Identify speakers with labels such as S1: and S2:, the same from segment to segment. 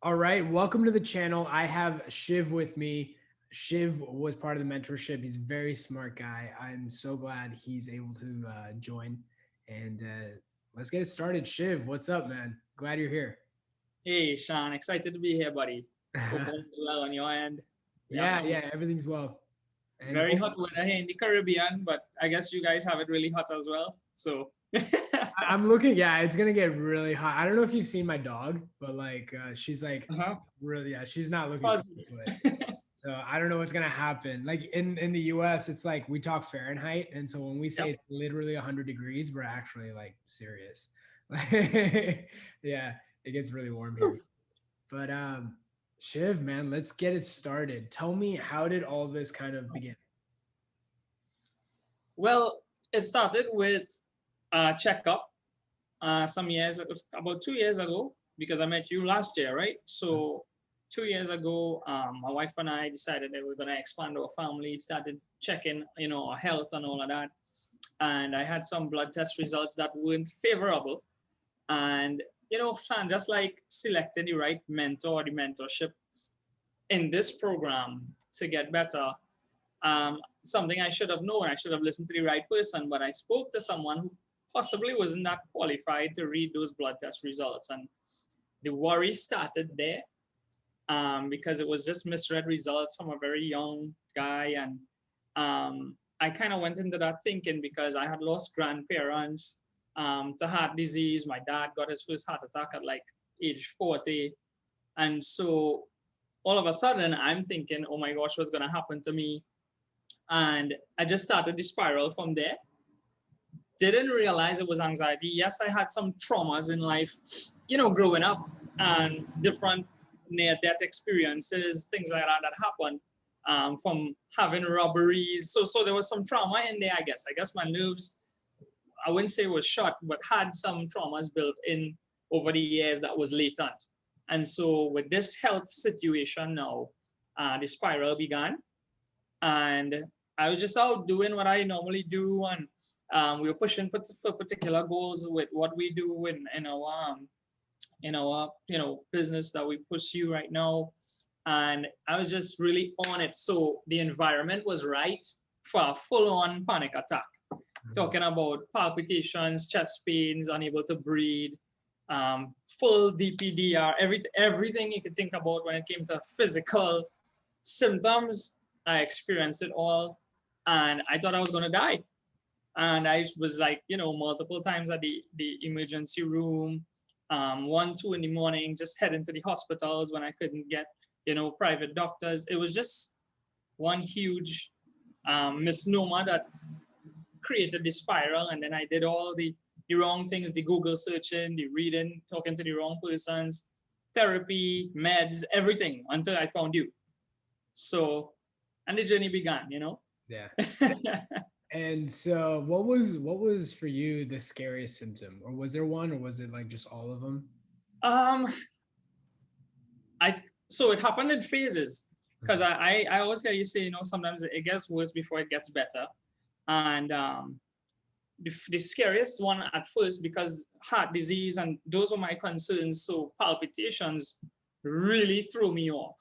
S1: All right, welcome to the channel. I have Shiv with me. Shiv was part of the mentorship. He's a very smart guy. I'm so glad he's able to join. And let's get it started. Shiv, what's up, man? Glad you're here.
S2: Hey, Shaan, excited to be here, buddy. Hope all is well on your end. We have
S1: Yeah,
S2: some
S1: yeah, everything's well. And
S2: very hot weather here in the Caribbean, but I guess you guys have it really hot as well. So,
S1: I'm looking, yeah, it's gonna get really hot. I don't know if you've seen my dog, but like she's like
S2: uh-huh.
S1: really, yeah, she's not looking
S2: Fuzzy.
S1: forward to it. So I don't know what's gonna happen. Like in the US, it's like we talk Fahrenheit, and so when we say
S2: Yep.
S1: it's literally 100 degrees, we're actually like serious. Yeah, it gets really warm here. But Shiv, man, let's get it started. Tell me, how did all this kind of begin?
S2: Well, it started with a checkup some years, about 2 years ago, because I met you last year, right? So, 2 years ago, my wife and I decided that we're gonna expand our family, started checking, our health and all of that. And I had some blood test results that weren't favorable. And Shan, just like selecting the right mentor or the mentorship in this program to get better, something I should have known. I should have listened to the right person, but I spoke to someone who possibly wasn't that qualified to read those blood test results. And the worry started there because it was just misread results from a very young guy. And I kind of went into that thinking because I had lost grandparents to heart disease. My dad got his first heart attack at like age 40. And so all of a sudden, I'm thinking, oh my gosh, what's going to happen to me? And I just started the spiral from there. Didn't realize it was anxiety. Yes, I had some traumas in life, growing up and different near death experiences, things like that that happened from having robberies. So there was some trauma in there, I guess. I guess my nerves, I wouldn't say it was shot, but had some traumas built in over the years that was latent. And so with this health situation now, the spiral began. And I was just out doing what I normally do. And we were pushing for particular goals with what we do in our business that we pursue right now. And I was just really on it. So the environment was right for a full-on panic attack. Talking about palpitations, chest pains, unable to breathe, full DPDR, everything you could think about when it came to physical symptoms. I experienced it all, and I thought I was gonna die. And I was like, multiple times at the emergency room, 1, 2 in the morning, just heading to the hospitals when I couldn't get, private doctors. It was just one huge misnomer that created this spiral. And then I did all the wrong things, the Google searching, the reading, talking to the wrong persons, therapy, meds, everything until I found you. So, and the journey began.
S1: Yeah. And so what was for you the scariest symptom? Or was there one, or was it like just all of them?
S2: um, I so it happened in phases because I always hear you say, sometimes it gets worse before it gets better. And the scariest one at first, because heart disease and those were my concerns. So palpitations really threw me off.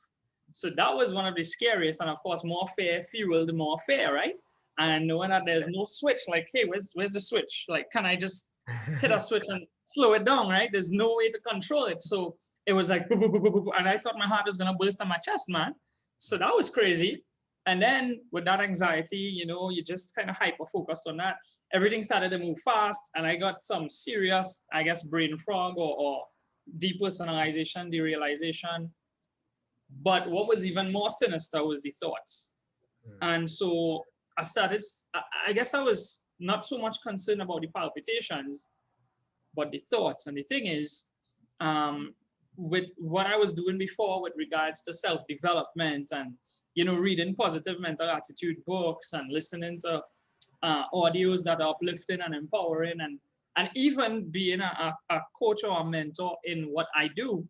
S2: So that was one of the scariest. And of course, more fear fueled more fear, right? And knowing that there's no switch, like, hey, where's the switch? Like, can I just hit a switch and slow it down, right? There's no way to control it. So it was like, and I thought my heart was gonna burst on my chest, man. So that was crazy. And then with that anxiety, you just kind of hyper focused on that. Everything started to move fast, and I got some serious, I guess, brain fog or depersonalization, derealization. But what was even more sinister was the thoughts. And so I guess I was not so much concerned about the palpitations, but the thoughts. And the thing is, with what I was doing before with regards to self-development and, reading positive mental attitude books and listening to audios that are uplifting and empowering, and even being a coach or a mentor in what I do,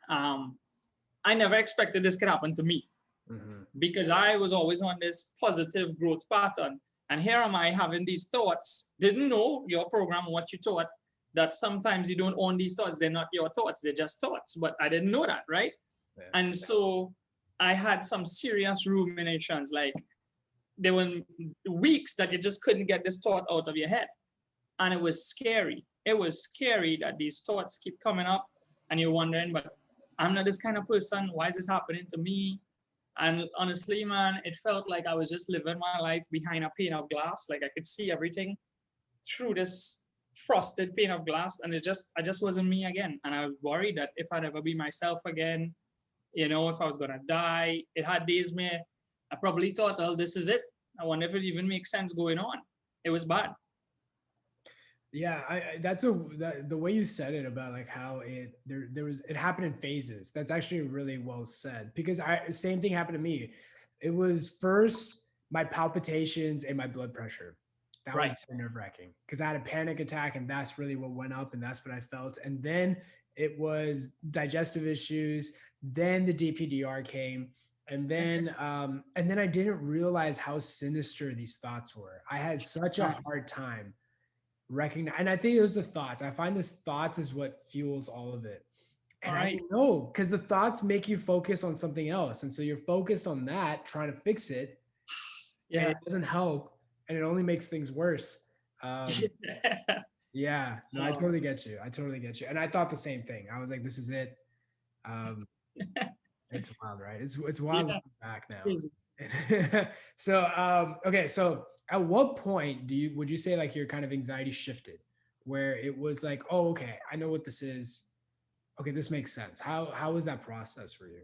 S2: I never expected this could happen to me. Because I was always on this positive growth pattern. And here am I having these thoughts, didn't know your program, what you taught, that sometimes you don't own these thoughts. They're not your thoughts. They're just thoughts. But I didn't know that, right?
S1: Yeah.
S2: And so I had some serious ruminations. Like there were weeks that you just couldn't get this thought out of your head. And it was scary. It was scary that these thoughts keep coming up and you're wondering, but I'm not this kind of person. Why is this happening to me? And honestly, man, it felt like I was just living my life behind a pane of glass. Like I could see everything through this frosted pane of glass, and I just wasn't me again. And I was worried that if I'd ever be myself again, you know, if I was gonna die. It had days where I probably thought, oh, this is it. I wonder if it even makes sense going on. It was bad.
S1: Yeah, the way you said it about like how it happened in phases. That's actually really well said, because same thing happened to me. It was first my palpitations and my blood pressure. That was nerve-wracking because I had a panic attack, and that's really what went up, and that's what I felt. And then it was digestive issues. Then the DPDR came, and then I didn't realize how sinister these thoughts were. I had such a hard time recognize, and I think it was the thoughts. I find this thoughts is what fuels all of it. And I didn't know, because the thoughts make you focus on something else, and so you're focused on that, trying to fix it. Yeah, and it doesn't help, and it only makes things worse. Yeah, no, I totally get you. And I thought the same thing. I was like, this is it. It's wild, right? It's wild looking back now. So okay, so at what point would you say like your kind of anxiety shifted, where it was like, oh, okay, I know what this is. Okay, this makes sense. How was that process for you?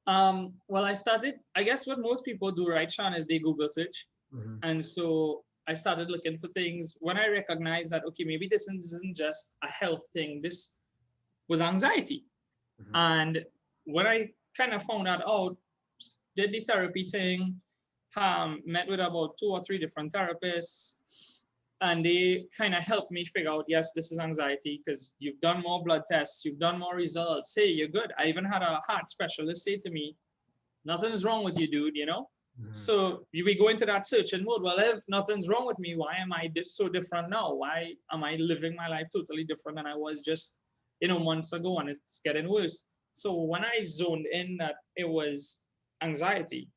S2: Well, I guess what most people do, right, Shaan, is they Google search. And so I started looking for things when I recognized that, okay, maybe this isn't just a health thing. This was anxiety. And when I kind of found that out, did the therapy thing, met with about 2 or 3 different therapists, and they kind of helped me figure out, yes, this is anxiety because you've done more blood tests, you've done more results. Hey, you're good. I even had a heart specialist say to me, nothing is wrong with you, dude, you know? So we go into that searching mode. Well, if nothing's wrong with me, why am I so different now? Why am I living my life totally different than I was just, months ago, and it's getting worse? So when I zoned in that it was anxiety,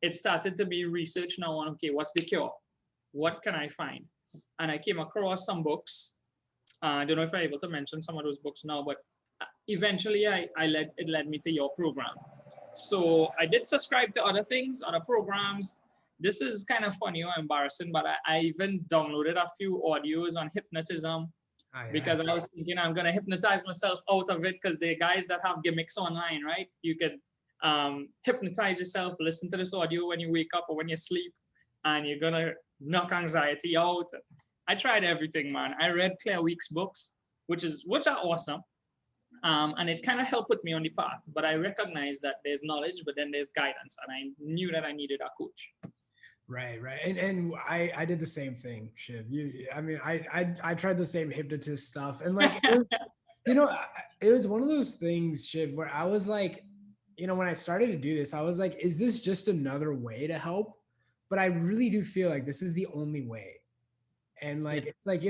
S2: it started to be research now on, okay, what's the cure? What can I find? And I came across some books. I don't know if I'm able to mention some of those books now, but eventually it led me to your program. So I did subscribe to other things, other programs. This is kind of funny or embarrassing, but I even downloaded a few audios on hypnotism because I was thinking I'm going to hypnotize myself out of it, because they're guys that have gimmicks online, right? You could hypnotize yourself, listen to this audio when you wake up or when you sleep, and you're going to knock anxiety out. I tried everything, man. I read Claire Week's books, which are awesome. And it kind of helped put me on the path, but I recognized that there's knowledge, but then there's guidance, and I knew that I needed a coach.
S1: Right. And I did the same thing, Shiv. I tried the same hypnotist stuff, and like, it was one of those things, Shiv, where I was like, when I started to do this, I was like, is this just another way to help? But I really do feel like this is the only way. And like, it's like,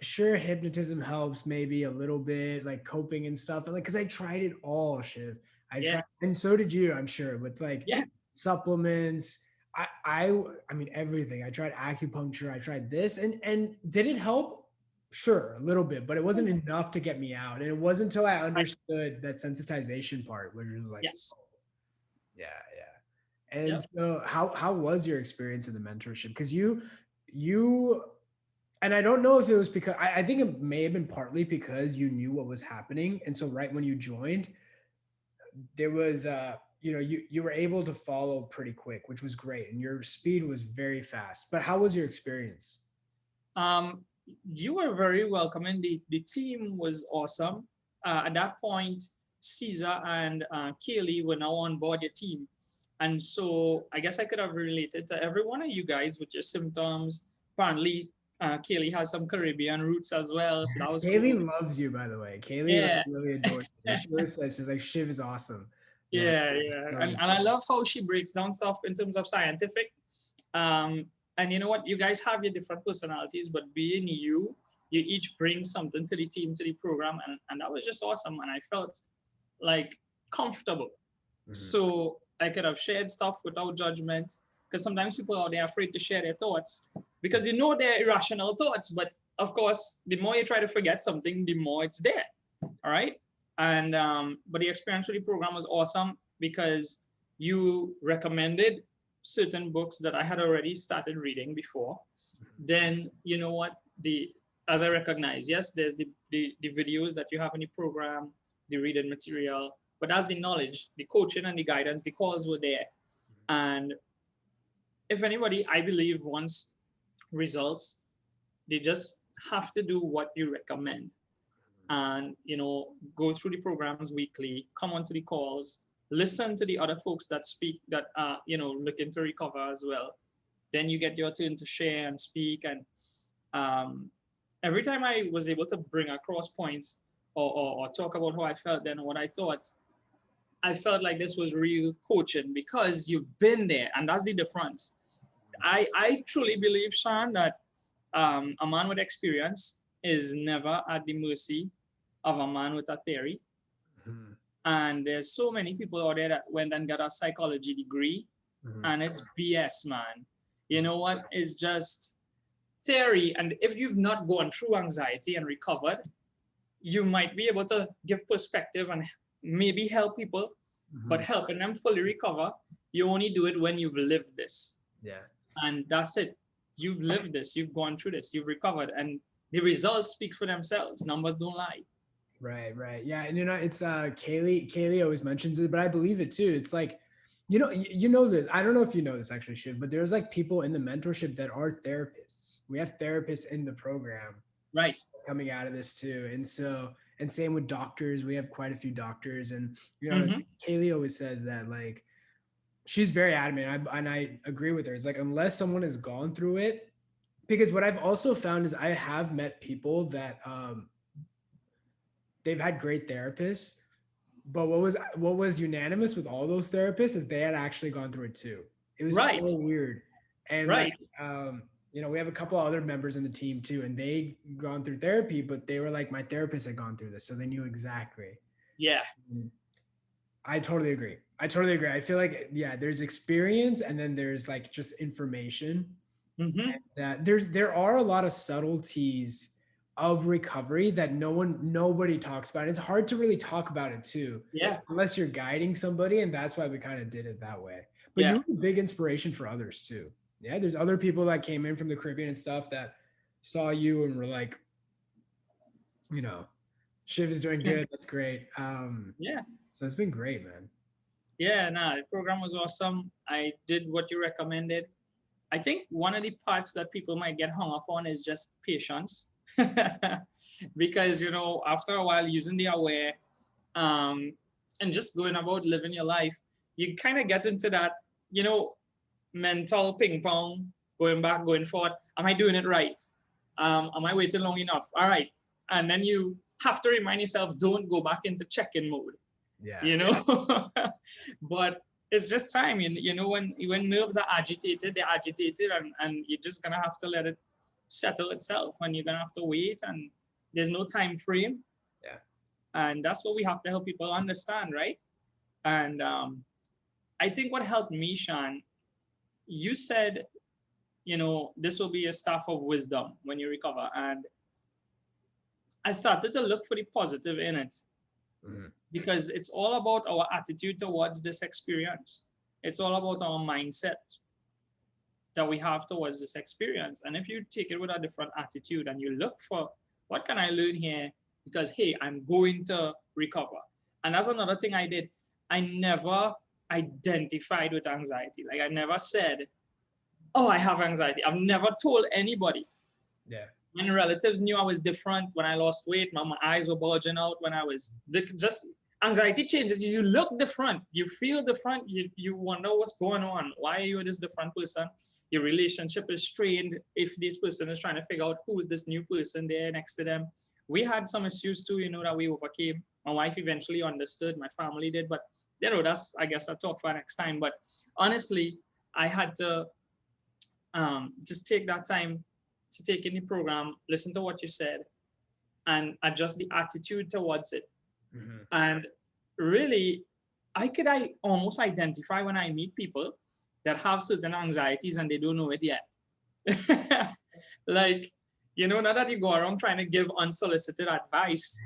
S1: sure, hypnotism helps maybe a little bit, like coping and stuff. And like, cause I tried it all, Shiv. I tried, and so did you, I'm sure, with like supplements. I mean, everything. I tried acupuncture. I tried this, and did it help? Sure, a little bit, but it wasn't enough to get me out. And it wasn't until I understood that sensitization part, where it was like, yeah. And so how was your experience in the mentorship? Because you and I don't know if it was because I think it may have been partly because you knew what was happening. And so right when you joined, there was you were able to follow pretty quick, which was great. And your speed was very fast. But how was your experience?
S2: You were very welcoming. The team was awesome. At that point, Caesar and Kaylee were now on board your team. And so I guess I could have related to every one of you guys with your symptoms. Apparently, Kaylee has some Caribbean roots as well. So that was
S1: Kaylee cool. Loves you, by the way. Kaylee really adores you. She always says, she's like, Shiv is awesome.
S2: Yeah. And I love how she breaks down stuff in terms of scientific. And you know what? You guys have your different personalities, but being you you each bring something to the team, to the program, and that was just awesome. And I felt like comfortable. So I could have shared stuff without judgment, because sometimes people are there afraid to share their thoughts because you know they're irrational thoughts. But of course, the more you try to forget something, the more it's there. All right. And but the experience with the program was awesome because you recommended certain books that I had already started reading before. Then you know what, as I recognize, yes, there's the videos that you have in the program, the reading material, but as the knowledge, the coaching and the guidance, the calls were there. And if anybody, I believe, wants results, they just have to do what you recommend. And, you know, go through the programs weekly, come onto the calls, listen to the other folks that speak, that are, you know, looking to recover as well. Then you get your turn to share and speak. And every time I was able to bring across points or talk about how I felt then, what I thought, I felt like this was real coaching because you've been there, and that's the difference. I truly believe, Shaan, that a man with experience is never at the mercy of a man with a theory. And there's so many people out there that went and got a psychology degree, and it's BS, man. You know what? It's just theory. And if you've not gone through anxiety and recovered, you might be able to give perspective and maybe help people, but helping them fully recover, you only do it when you've lived this.
S1: Yeah.
S2: And that's it. You've lived this, you've gone through this, you've recovered, and the results speak for themselves. Numbers don't lie.
S1: Right, right. Yeah. And you know, it's Kaylee always mentions it, but I believe it too. It's like, you know this. I don't know if you know this actually, Shiv, but there's like people in the mentorship that are therapists. We have therapists in the program.
S2: Right.
S1: Coming out of this too. And so, and same with doctors. We have quite a few doctors. And, you know, Kaylee always says that, like, she's very adamant. And I agree with her. It's like, unless someone has gone through it, because what I've also found is I have met people that they've had great therapists, but what was unanimous with all those therapists is they had actually gone through it too. It was so weird. And like, you know, we have a couple other members in the team too, and they gone through therapy, but they were like, my therapist had gone through this, so they knew exactly.
S2: Yeah.
S1: I totally agree. I feel like, yeah, there's experience and then there's like just information. That there are a lot of subtleties of recovery that nobody talks about. It's hard to really talk about it too.
S2: Yeah.
S1: Unless you're guiding somebody, and that's why we kind of did it that way. But you're a big inspiration for others too. Yeah, there's other people that came in from the Caribbean and stuff that saw you and were like, you know, Shiv is doing good. That's great.
S2: Yeah.
S1: So it's been great, man.
S2: Yeah, no, the program was awesome. I did what you recommended. I think one of the parts that people might get hung up on is just patience. Because, you know, after a while using the aware and just going about living your life, you kind of get into that, you know, mental ping pong, going back, going forward. Am I doing it right? Am I waiting long enough? All right. And then you have to remind yourself, don't go back into check-in mode. Yeah. You know, but it's just time. You know, when nerves are agitated, they're agitated, and you're just gonna have to let it settle itself, and you're gonna have to wait, and there's no time frame.
S1: Yeah.
S2: And that's what we have to help people understand, right? And I think what helped me, Shaan, you said, you know, this will be a staff of wisdom when you recover. And I started to look for the positive in it. Because it's all about our attitude towards this experience. It's all about our mindset that we have towards this experience. And if you take it with a different attitude and you look for, what can I learn here? Because, hey, I'm going to recover. And that's another thing I did. I never identified with anxiety. Like, I never said, oh, I have anxiety. I've never told anybody.
S1: Yeah.
S2: When relatives knew I was different, when I lost weight, my eyes were bulging out, when I was just, anxiety changes. You look different, you feel different, you wonder what's going on. Why are you this different person? Your relationship is strained if this person is trying to figure out who is this new person there next to them. We had some issues too, you know, that we overcame. My wife eventually understood, my family did, but you know, that's, I guess I'll talk for next time. But honestly, I had to just take that time to take in the program, listen to what you said, and adjust the attitude towards it. And really, I almost identify when I meet people that have certain anxieties and they don't know it yet. Like, you know, not that you go around trying to give unsolicited advice,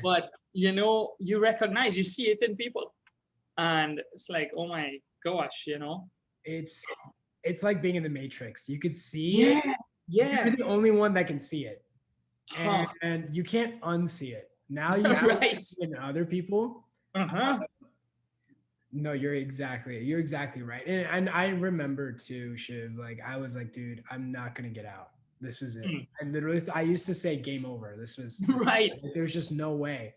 S2: but you know, you recognize, you see it in people. And it's like, oh my gosh, you know.
S1: It's like being in the Matrix. You could see it.
S2: Yeah.
S1: You're the only one that can see it.
S2: Huh.
S1: And you can't unsee it. Now you have
S2: Right.
S1: to see it in other people.
S2: Uh-huh.
S1: No, you're exactly right. And I remember too, Shiv, like I was like, dude, I'm not gonna get out. This was it. I literally, I used to say game over. This was
S2: right.
S1: There's just no way.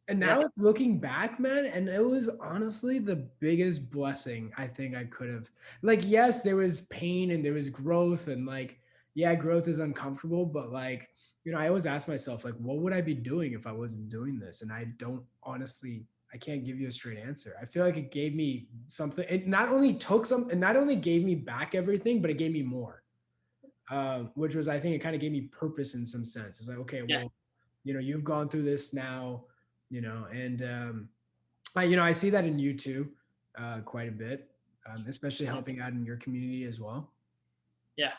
S1: And now it's looking back, man, and it was honestly the biggest blessing I think I could have. Like, yes, there was pain and there was growth, and like, yeah, growth is uncomfortable, but like, you know, I always ask myself, like, what would I be doing if I wasn't doing this? And I don't honestly, I can't give you a straight answer. I feel like it gave me something. It not only gave me back everything, but it gave me more. Which was, I think, it kind of gave me purpose in some sense. It's like, okay, well, you know, you've gone through this now. You know, and you know, I see that in you too, quite a bit, especially helping out in your community as well.
S2: Yeah.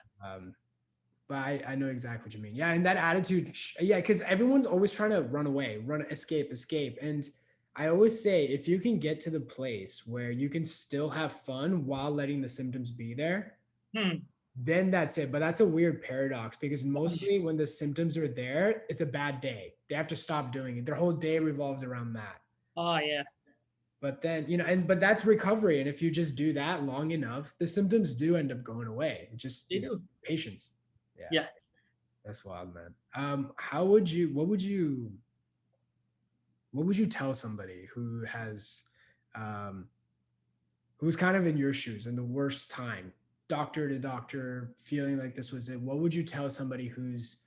S1: But I know exactly what you mean. Yeah, and that attitude, yeah, because everyone's always trying to run away, escape. And I always say, if you can get to the place where you can still have fun while letting the symptoms be there, then that's it. But that's a weird paradox, because mostly when the symptoms are there, it's a bad day. They have to stop doing it. Their whole day revolves around that.
S2: Oh, yeah.
S1: But then, you know, but that's recovery. And if you just do that long enough, the symptoms do end up going away. It just, you know, patience.
S2: Yeah.
S1: That's wild, man. What would you tell somebody who has, who's kind of in your shoes in the worst time, doctor to doctor, feeling like this was it? What would you tell somebody who's,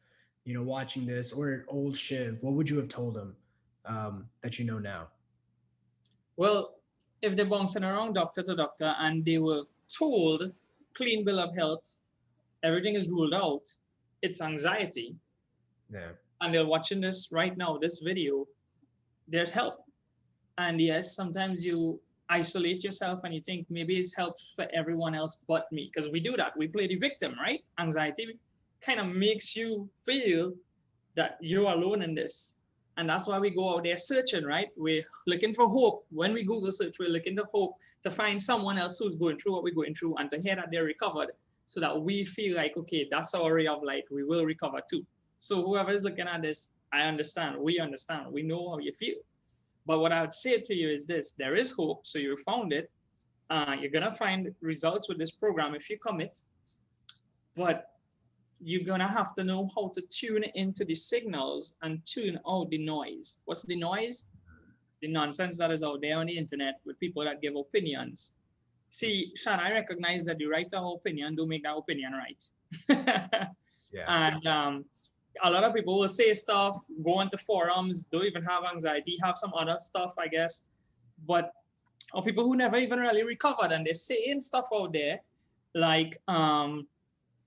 S1: you know, watching this, or old Shiv? What would you have told them that you know now?
S2: Well, if they're bouncing around doctor to doctor and they were told clean bill of health, everything is ruled out, it's anxiety.
S1: Yeah.
S2: And they're watching this right now, this video, there's help. And yes, sometimes you isolate yourself and you think maybe it's help for everyone else but me, because we do that. We play the victim, right? Anxiety kind of makes you feel that you're alone in this. And that's why we go out there searching, right? We're looking for hope. When we Google search, we're looking for hope to find someone else who's going through what we're going through and to hear that they're recovered, so that we feel like, okay, that's our ray of light. We will recover too. So whoever is looking at this, I understand. We understand. We know how you feel. But what I would say to you is this: there is hope. So you found it. You're going to find results with this program if you commit. But you're going to have to know how to tune into the signals and tune out the noise. What's the noise? The nonsense that is out there on the internet with people that give opinions. See, Shaan, I recognize that the right of opinion don't make that opinion right. And a lot of people will say stuff, go into forums, don't even have anxiety, have some other stuff, I guess. But or people who never even really recovered, and they're saying stuff out there like,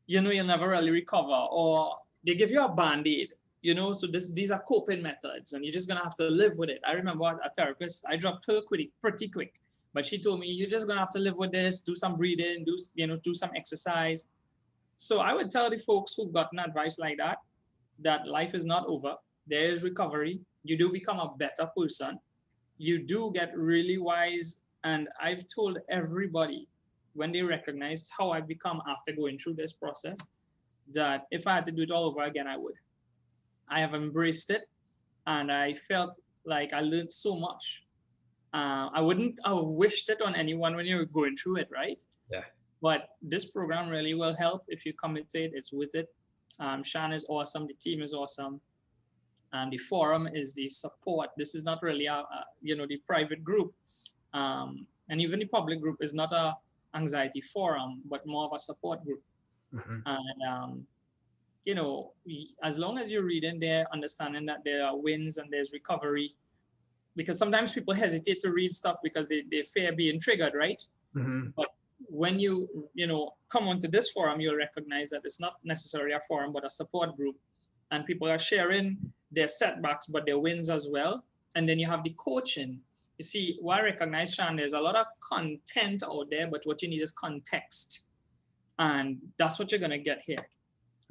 S2: you know, you'll never really recover, or they give you a band-aid, you know, so these are coping methods and you're just gonna have to live with it. I remember a therapist, I dropped her pretty quick, but she told me, you're just gonna have to live with this, do some breathing, do some exercise. So I would tell the folks who've gotten advice like that life is not over. There is recovery. You do become a better person. You do get really wise. And I've told everybody, when they recognized how I've become after going through this process, that if I had to do it all over again, I would. I have embraced it, and I felt like I learned so much. I wished it on anyone when you're going through it, right?
S1: Yeah.
S2: But this program really will help if you commit to it. It's with it. Shaan is awesome. The team is awesome. And the forum is the support. This is not really the private group. And even the public group is not a anxiety forum, but more of a support group. And, as long as you're reading there, understanding that there are wins and there's recovery, because sometimes people hesitate to read stuff because they fear being triggered, right? But when you come onto this forum, you'll recognize that it's not necessarily a forum, but a support group. And people are sharing their setbacks, but their wins as well. And then you have the coaching. You see, what I recognize, Shaan, there's a lot of content out there, but what you need is context. And that's what you're going to get here.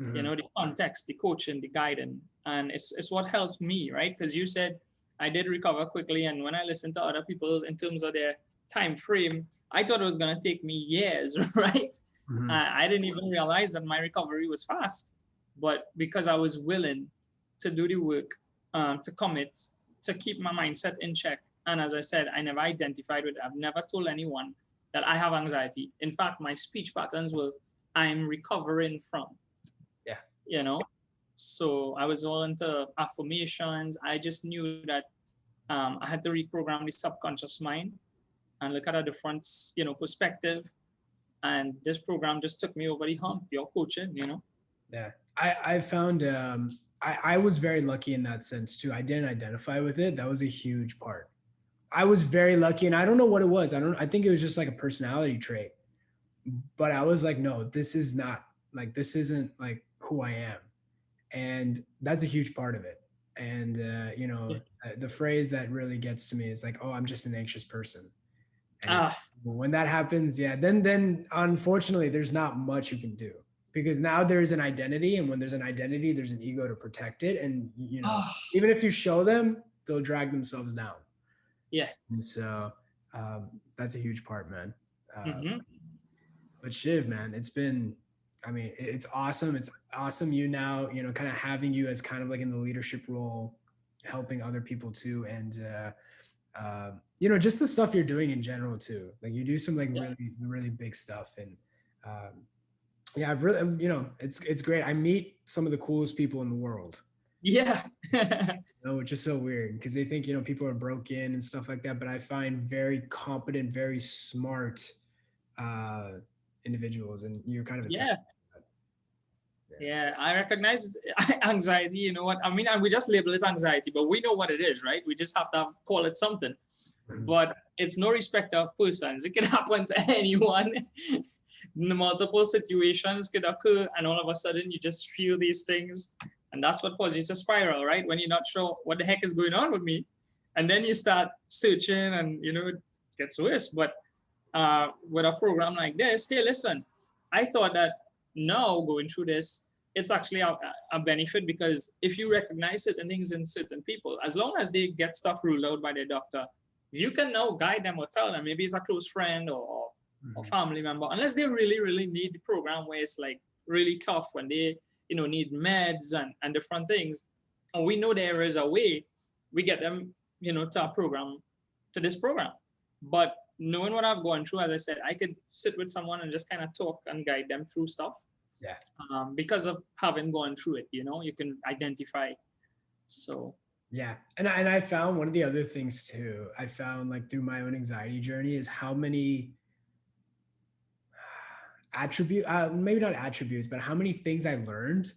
S1: Mm-hmm.
S2: You know, the context, the coaching, the guiding. And it's what helped me, right? Because you said I did recover quickly. And when I listened to other people in terms of their time frame, I thought it was going to take me years, right?
S1: Mm-hmm.
S2: I didn't even realize that my recovery was fast. But because I was willing to do the work, to commit, to keep my mindset in check. And as I said, I never identified with it. I've never told anyone that I have anxiety. In fact, my speech patterns were, I'm recovering from.
S1: Yeah.
S2: You know, so I was all into affirmations. I just knew that I had to reprogram the subconscious mind and look at a different, perspective. And this program just took me over the hump, your coaching,
S1: Yeah. I found, I was very lucky in that sense too. I didn't identify with it. That was a huge part. I was very lucky, and I don't know what it was. I think it was just like a personality trait, but I was like, no, this isn't like who I am. And that's a huge part of it. And, the phrase that really gets to me is like, oh, I'm just an anxious person. And when that happens, yeah, then unfortunately, there's not much you can do, because now there's an identity. And when there's an identity, there's an ego to protect it. And, even if you show them, they'll drag themselves down.
S2: Yeah.
S1: And so that's a huge part, man.
S2: Mm-hmm.
S1: But Shiv, man, it's awesome. It's awesome. You now, kind of having you as kind of like in the leadership role, helping other people too. And, just the stuff you're doing in general too. Like you do some really, really big stuff. And I've really, it's great. I meet some of the coolest people in the world.
S2: Yeah.
S1: Which is so weird because they think, people are broken and stuff like that. But I find very competent, very smart individuals, and you're kind of
S2: Yeah, I recognize anxiety. You know what I mean? And we just label it anxiety, but we know what it is, right? We just have to call it something. Mm-hmm. But it's no respect of persons. It can happen to anyone. Multiple situations could occur, and all of a sudden you just feel these things. And that's what causes you to spiral, right? When you're not sure what the heck is going on with me. And then you start searching and, it gets worse. But with a program like this, hey, listen, I thought that now going through this, it's actually a benefit, because if you recognize certain things in certain people, as long as they get stuff ruled out by their doctor, you can now guide them or tell them, maybe it's a close friend or family member, unless they really, really need the program where it's like really tough when they, need meds and different things. And we know there is a way we get them, to this program. But knowing what I've gone through, as I said, I could sit with someone and just kind of talk and guide them through stuff.
S1: Yeah.
S2: Because of having gone through it, you can identify. So.
S1: Yeah. And I found one of the other things too, I found like through my own anxiety journey is how many maybe not attributes, but how many things I learned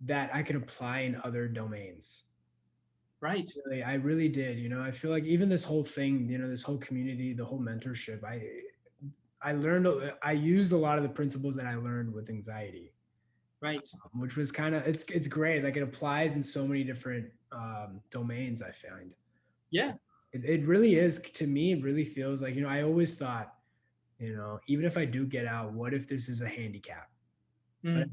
S1: that I could apply in other domains.
S2: Right.
S1: I really did. I feel like even this whole thing, this whole community, the whole mentorship, I used a lot of the principles that I learned with anxiety.
S2: Right.
S1: Which was kind of, it's great. Like it applies in so many different domains, I find.
S2: Yeah.
S1: So it really is, to me, it really feels like, I always thought, even if I do get out, what if this is a handicap? But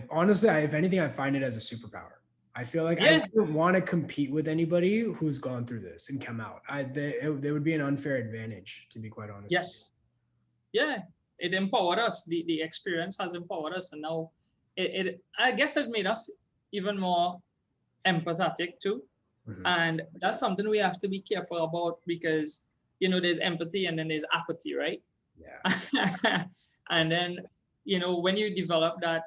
S1: honestly, if anything, I find it as a superpower. I feel like I don't want to compete with anybody who's gone through this and come out. There would be an unfair advantage, to be quite honest.
S2: Yes. Yeah. It empowered us. The experience has empowered us. And now I guess it made us even more empathetic too. Mm-hmm. And that's something we have to be careful about, because, there's empathy and then there's apathy, right?
S1: Yeah.
S2: And then, when you develop that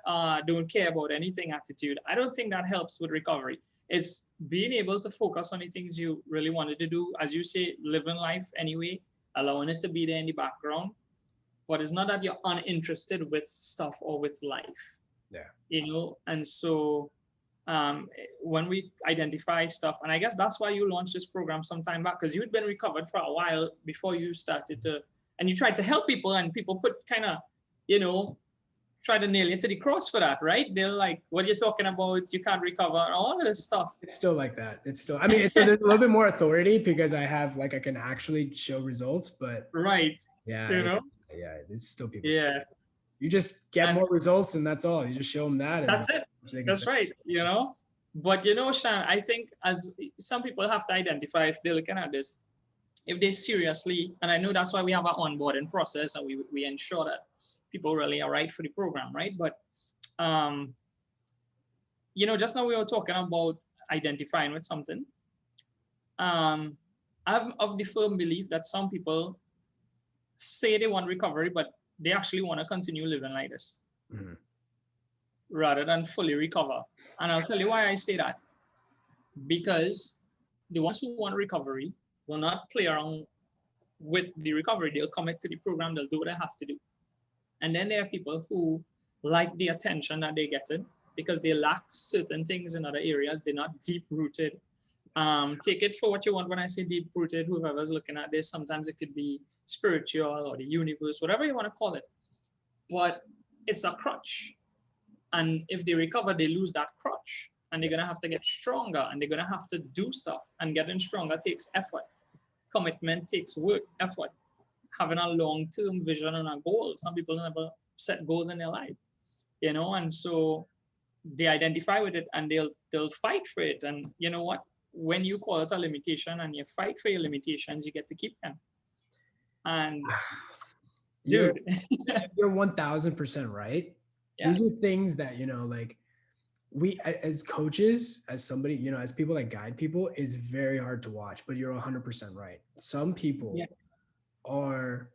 S2: don't care about anything attitude, I don't think that helps with recovery. It's being able to focus on the things you really wanted to do. As you say, living life anyway, allowing it to be there in the background. But it's not that you're uninterested with stuff or with life.
S1: Yeah.
S2: And so when we identify stuff, and I guess that's why you launched this program some time back, because you'd been recovered for a while before you started to and you try to help people, and people put kind of, you know, try to nail you to the cross for that, right? They're like, what are you talking about? You can't recover, all of this stuff.
S1: It's still like that. It's still, I mean, there's a little bit more authority because I have, like, I can actually show results, but
S2: right.
S1: yeah,
S2: You know?
S1: yeah, it's still people.
S2: Yeah.
S1: You just get more results and that's all. You just show them that.
S2: That's it. That's right. You know, but you know, Shaan, I think as some people have to identify if they're looking at this, if they seriously, and I know that's why we have our onboarding process and we ensure that people really are right for the program, right? But, you know, just now we were talking about identifying with something. I'm of the firm belief that some people say they want recovery, but they actually want to continue living like this rather than fully recover. And I'll tell you why I say that. Because the ones who want recovery will not play around with the recovery. They'll commit to the program. They'll do what they have to do. And then there are people who like the attention that they get in because they lack certain things in other areas. They're not deep rooted. Take it for what you want. When I say deep rooted, whoever's looking at this, sometimes it could be spiritual or the universe, whatever you want to call it. But it's a crutch. And if they recover, they lose that crutch. And they're going to have to get stronger, and they're going to have to do stuff. And getting stronger takes effort. Commitment takes work, effort. Having a long-term vision and a goal. Some people never set goals in their life, you know, and so they identify with it and they'll fight for it. And you know what? When you call it a limitation and you fight for your limitations, you get to keep them. And dude,
S1: you're 1000% right. Yeah. These are things that, you know, like, we as coaches, as somebody, you know, as people that guide people, is very hard to watch, but you're 100% right. Some people are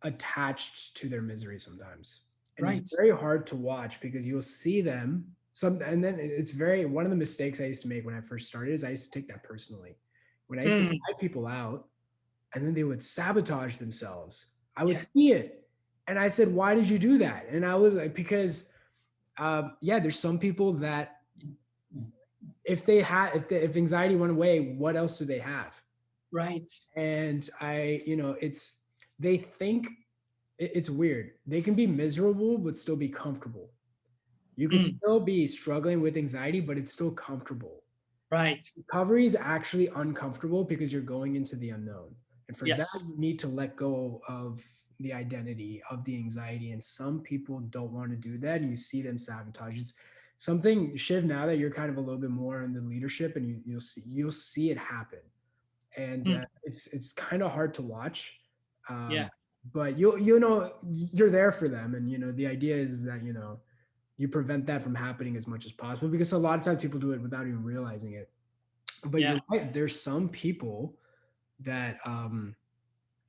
S1: attached to their misery sometimes. And it's very hard to watch because you'll see them and then it's one of the mistakes I used to make when I first started is I used to take that personally. When I used to guide people out and then they would sabotage themselves, I would see it. And I said, why did you do that? And I was like, because there's some people that if anxiety went away, what else do they have?
S2: Right.
S1: And they think it's weird. They can be miserable, but still be comfortable. You can still be struggling with anxiety, but it's still comfortable.
S2: Right.
S1: Recovery is actually uncomfortable because you're going into the unknown. And for that, you need to let go of the identity of the anxiety. And some people don't want to do that. And you see them sabotage. It's something, Shiv, now that you're kind of a little bit more in the leadership and you'll see it happen. And it's kind of hard to watch. But you know, you're there for them. And, you know, the idea is that, you know, you prevent that from happening as much as possible because a lot of times people do it without even realizing it. But you're right. There's some people that,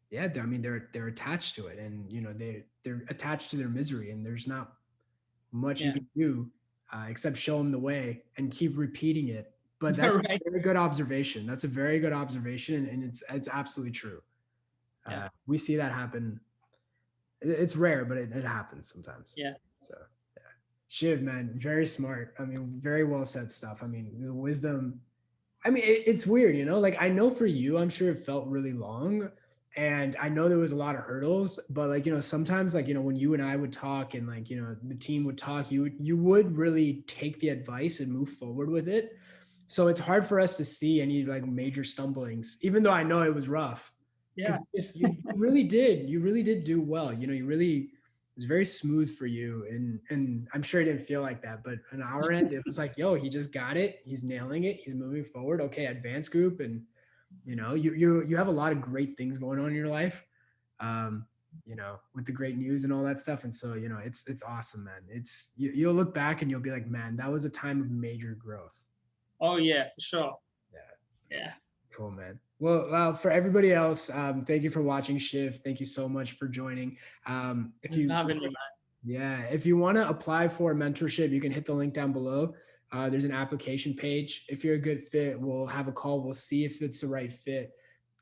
S1: they're attached to it, and you know they're attached to their misery, and there's not much you can do except show them the way and keep repeating it. But that's a very good observation. That's a very good observation, and it's absolutely true. We see that happen. It's rare, but it happens sometimes. So Shiv, man, very smart. I mean, very well said stuff. I mean, the wisdom. I mean, it's weird, you know. Like I know for you, I'm sure it felt really long. And I know there was a lot of hurdles, but like, you know, sometimes like, you know, when you and I would talk and like, you know, the team would talk, you would really take the advice and move forward with it. So it's hard for us to see any like major stumblings, even though I know it was rough. You really did do well. You know, it was very smooth for you. And I'm sure it didn't feel like that, but on our end, it was like, yo, he just got it. He's nailing it. He's moving forward. Okay. Advanced group. And, you know, you have a lot of great things going on in your life, you know, with the great news and all that stuff. And so, you know, it's awesome, man. You'll look back and you'll be like, man, that was a time of major growth.
S2: Oh yeah, for sure. Yeah.
S1: Cool, man. Well, for everybody else, thank you for watching. Shiv, thank you so much for joining.
S2: Thanks for having me, man.
S1: Yeah. If you want to apply for a mentorship, you can hit the link down below. There's an application page. If you're a good fit, we'll have a call. We'll see if it's the right fit,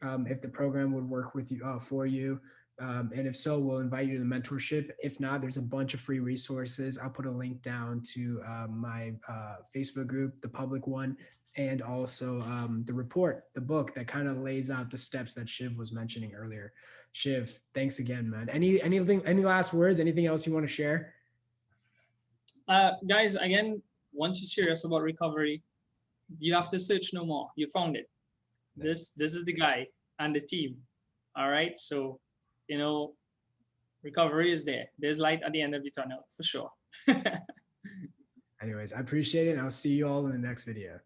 S1: if the program would work with you for you. And if so, we'll invite you to the mentorship. If not, there's a bunch of free resources. I'll put a link down to my Facebook group, the public one, and also the report, the book that kind of lays out the steps that Shiv was mentioning earlier. Shiv, thanks again, man. Any last words? Anything else you want to share?
S2: Guys, again, once you're serious about recovery, you have to search no more. You found it. This is the guy and the team. All right. So, you know, recovery is there. There's light at the end of the tunnel for sure.
S1: Anyways, I appreciate it. And I'll see you all in the next video.